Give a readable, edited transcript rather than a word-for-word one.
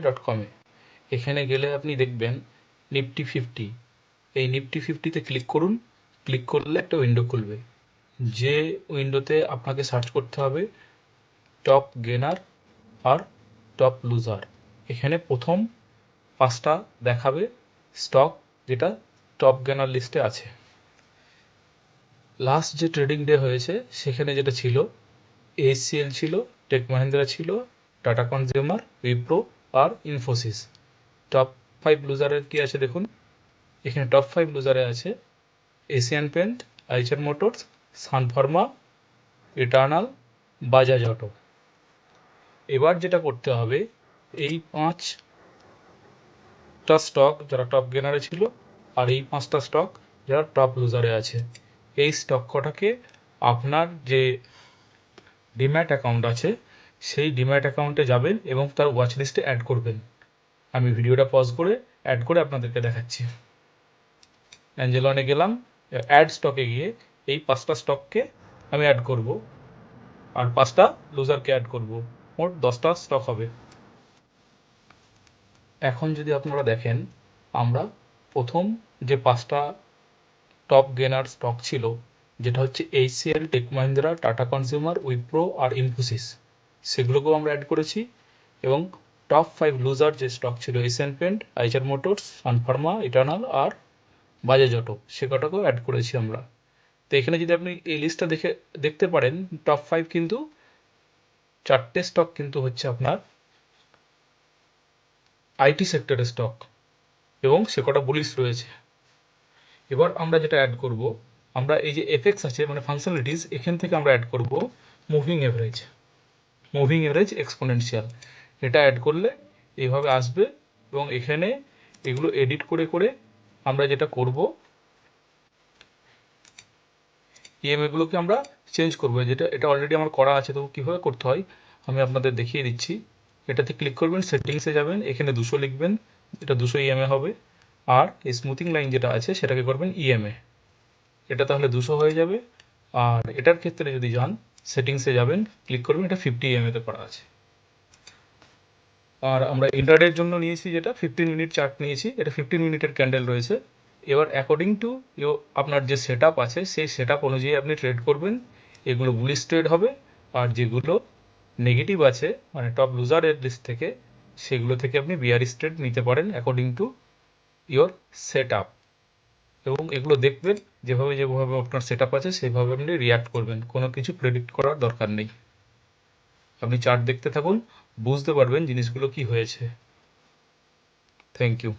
niftymania.com এখানে গেলে আপনি দেখবেন নিফটি 50। এই নিফটি 50-তে ক্লিক করুন। ক্লিক করলে একটা উইন্ডো খুলবে, যে উইন্ডোতে আপনাকে সার্চ করতে হবে টপ গেনার আর টপ লুজার। এখানে প্রথম 5টা দেখাবে স্টক যেটা টপ গেনার লিস্টে আছে। লাস্ট যে ট্রেডিং ডে হয়েছে সেখানে যেটা ছিল, ACL ছিল, টেক মহিন্দ্রা ছিল, টাটা কনজিউমার, উইপ্রো আর ইনফোসিস। টপ 5 লুজারের কি আছে দেখুন। এখানে টপ 5 লুজারে আছে Asian paint, Eicher motors, Sun pharma, eternal, Bajaj auto. এবার যেটা করতে হবে, এই 5টা স্টক যারা টপ গেনারে ছিল আর এই 5টা স্টক যারা টপ লুজারে আছে, এই স্টক কটাকে আপনার যে ডিম্যাট অ্যাকাউন্ট আছে সেই ডিম্যাট অ্যাকাউন্টে যাবেন এবং তার ওয়াচ লিস্টে অ্যাড করবেন। আমি ভিডিওটা পজ করে অ্যাড করে আপনাদেরকে দেখাচ্ছি। অ্যাঞ্জেলনে গেলাম, অ্যাড স্টকে গিয়ে এই 5টা স্টককে আমি অ্যাড করব আর 5টা লুজারকে অ্যাড করব, মোট 10টা স্টক হবে। এখন যদি আপনারা দেখেন, আমরা প্রথম যে 5টা টপ গেনার স্টক ছিল, যেটা হচ্ছে ACL, tech Mahindra, Tata consumer, Wipro আর ইনফোসিস, সেগুলোকেও আমরা অ্যাড করেছি। এবং টপ 5 লুজার যে স্টক ছিল Asian paint, Eicher motors, Sun pharma, Eternal আর বাজাজ অটো, সে কটাকেও অ্যাড করেছি আমরা। তো এখানে যদি আপনি এই লিস্টটা দেখতে পারেন, টপ 5 কিন্তু 4টে স্টক কিন্তু হচ্ছে আপনার আইটি সেক্টরের স্টক এবং সে কটা বুলিশ রয়েছে। এবার আমরা যেটা অ্যাড করব, আমরা এই যে এফএক্স আছে মানে ফাংশনালিটিস, এখান থেকে আমরা অ্যাড করব মুভিং এভারেজ এক্সপোনেনশিয়াল। এটা অ্যাড করলে এইভাবে আসবে এবং এখানে এগুলো এডিট করে করে আমরা যেটা করব, ইএমএগুলোকে আমরা চেঞ্জ করবো। এটা অলরেডি আমার করা আছে, তো কীভাবে করতে হয় আমি আপনাদের দেখিয়ে দিচ্ছি। এটাতে ক্লিক করবেন, সেটিংসে যাবেন, এখানে 200 লিখবেন, এটা 200 ইএমএ হবে। আর এই স্মুথিং লাইন যেটা আছে সেটাকে করবেন ইএমএ, এটা তাহলে 200 হয়ে যাবে। আর এটার ক্ষেত্রে যদি যান, সেটিংসে যাবেন, ক্লিক করবেন, এটা 50 ইএমএতে করা আছে। আর আমরা ইন্টারডের জন্য নিয়েছি যেটা 15 মিনিট চার্ট নিয়েছি, এটা 15 মিনিটের ক্যান্ডেল রয়েছে। এবার অ্যাকর্ডিং টু আপনার যে সেট আছে সেই সেট অনুযায়ী আপনি ট্রেড করবেন। এগুলো বুলিশ ট্রেড হবে, আর যেগুলো নেগেটিভ আছে মানে টপ লুজারের লিস্ট থেকে, সেগুলো থেকে আপনি বিয়ারিশ ট্রেড নিতে পারেন according to your set up. এবং এগুলো দেখবেন, যেভাবে যেভাবে আপনার সেট আপ আছে সেভাবে আপনি রিয়াক্ট করবেন, কোনো কিছু প্রেডিক্ট করার দরকার নেই। আপনি চার্ট দেখতে থাকুন, বুঝতে পারবেন জিনিসগুলো কি হয়েছে। Thank you.